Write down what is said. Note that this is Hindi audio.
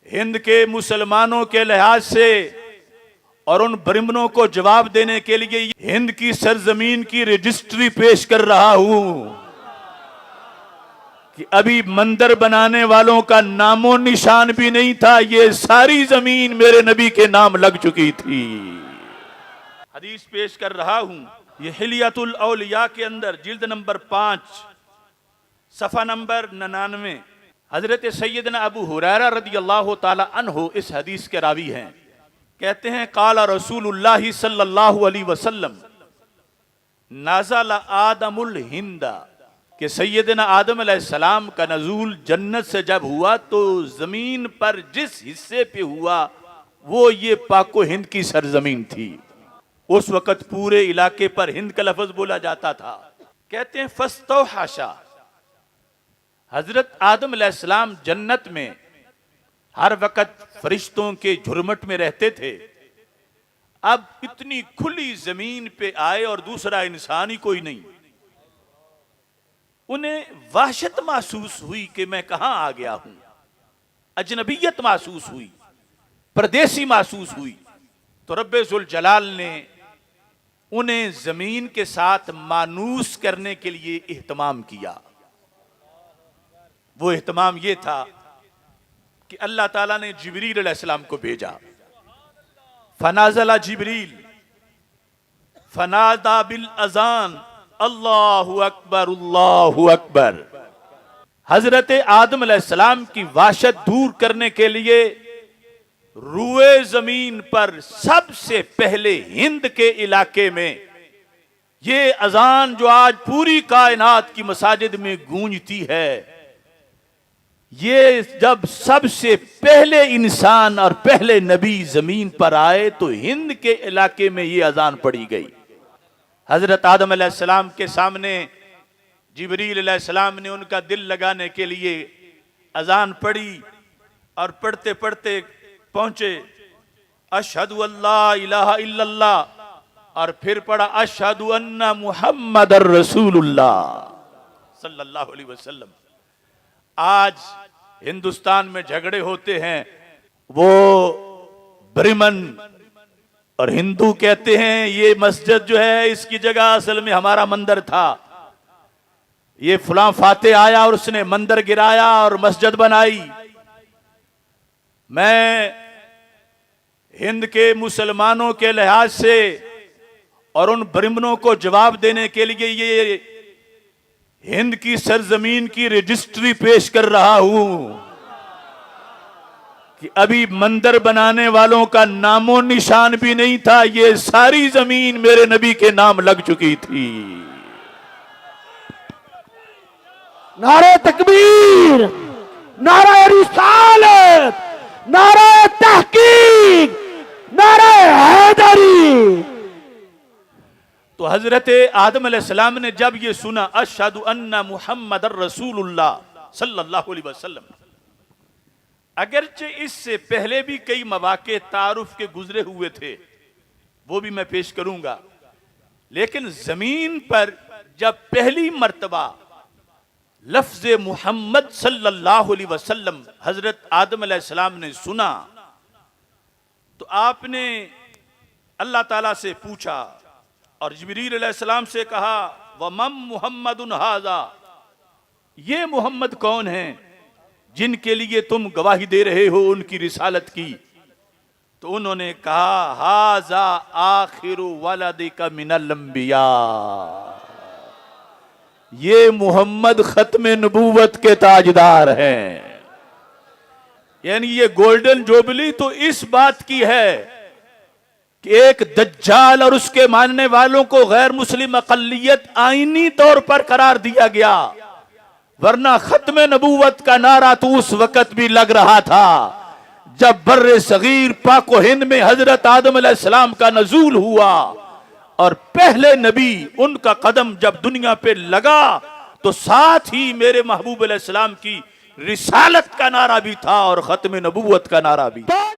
हिंद के मुसलमानों के लिहाज से और उन ब्रिमनों को जवाब देने के लिए हिंद की सरजमीन की रजिस्ट्री पेश कर रहा हूं कि अभी मंदिर बनाने वालों का नामो निशान भी नहीं था। ये सारी जमीन मेरे नबी के नाम लग चुकी थी। हदीस पेश कर रहा हूं, ये हिलियतुल औलिया के अंदर जिल्द नंबर 5 सफा नंबर 99 हजरत सैयदना अबू हुरैरा रदियल्लाहु ताला अन्हु इस हदीस के रावी हैं। कहते हैं काला रसूलुल्लाह सल्लल्लाहु अलैहि वसल्लम नाज़ल आदमुल हिंदा, कि सैयदना आदम अलैहिस्सलाम का नजूल जन्नत से जब हुआ तो जमीन पर जिस हिस्से पे हुआ वो ये पाको हिंद की सरजमीन थी। उस वक़्त पूरे इलाके पर हिंद का लफ्ज बोला जाता था। कहते हैं फस्तौहाशा, हजरत आदम अलैहिस्सलाम जन्नत में हर वक़्त फरिश्तों के झुरमट में रहते थे। अब इतनी खुली जमीन पे आए और दूसरा इंसान ही कोई नहीं। उन्हें वहशत महसूस हुई कि मैं कहां आ गया हूं, अजनबियत महसूस हुई, परदेसी महसूस हुई। तो रब्बे जुल जलाल ने उन्हें जमीन के साथ मानूस करने के लिए इहतमाम किया। वो इहतमाम ये था कि अल्लाह ताला ने जिब्रील अलैहिस्सलाम को भेजा। फनाज़ला जिब्रील फनादा बिल अज़ान अल्लाहु अकबर अल्लाहु अकबर। हजरत आदम अलैहिस्सलाम की वाशत दूर करने के लिए रुए जमीन पर सबसे पहले हिंद के इलाके में ये अजान जो आज पूरी कायनात की मसाजिद में गूंजती है, ये जब सबसे पहले इंसान और पहले नबी जमीन पर आए तो हिंद के इलाके में ये अजान पड़ी गई। हजरत आदम अलैहिस्सलाम के सामने जिब्रील अलैहिस्सलाम ने उनका दिल लगाने के लिए अजान पढ़ी और पढ़ते पढ़ते पहुंचे अशहदु अल्ला इलाहा इल्लल्लाह, और फिर पढ़ा अशहदु अन्ना मुहम्मदर रसूलुल्लाह सल्लल्लाहु अलैहि वसल्लम। आज हिंदुस्तान में झगड़े होते हैं, वो ब्रिमन और हिंदू कहते हैं ये मस्जिद जो है इसकी जगह असल में हमारा मंदिर था, ये फलां फाते आया और उसने मंदिर गिराया और मस्जिद बनाई। मैं हिंद के मुसलमानों के लिहाज से और उन ब्रिमनों को जवाब देने के लिए ये हिंद की सरजमीन की रजिस्ट्री पेश कर रहा हूं कि अभी मंदिर बनाने वालों का नामो निशान भी नहीं था। ये सारी जमीन मेरे नबी के नाम लग चुकी थी। नारे तकबीर, नारे रिसालत, नारे तहकीक, नारे हैदरी। तो हजरत आदम अलैहिस्सलाम ने जब ये सुना अशहदु अन्ना मुहम्मदर रसूलुल्लाह सल्लल्लाहु अलैहि वसल्लम, अगरचे इससे पहले भी कई मवाके तारुफ के गुजरे हुए थे, वो भी मैं पेश करूंगा, लेकिन जमीन पर जब पहली मर्तबा लफ्ज मुहम्मद सल्लल्लाहु अलैहि वसल्लम हजरत आदम अलैहिस्सलाम ने सुना तो आपने अल्लाह ताला से पूछा और जिब्रील अलैहिस्सलाम से कहा वमम मुहम्मदुन हाजा, ये मोहम्मद कौन है जिनके लिए तुम गवाही दे रहे हो उनकी रिसालत की। तो उन्होंने कहा हाजा आखिरु वलदिका मिनल अंबिया, ये मोहम्मद खत्मे नबूवत के ताजदार हैं। यानी ये गोल्डन जुबली तो इस बात की है कि एक दज्जाल और उसके मानने वालों को गैर मुस्लिम अक़लियत आईनी तौर पर करार दिया गया, वरना खत्मे नबूवत का नारा तो उस वक्त भी लग रहा था जब बर्रे सगीर पाको हिंद में हजरत आदम अलैहिस्सलाम का नजूल हुआ और पहले नबी उनका कदम जब दुनिया पे लगा तो साथ ही मेरे महबूब अलैहिस्सलाम की रिसालत का नारा भी था और खत्मे नबूवत का नारा भी।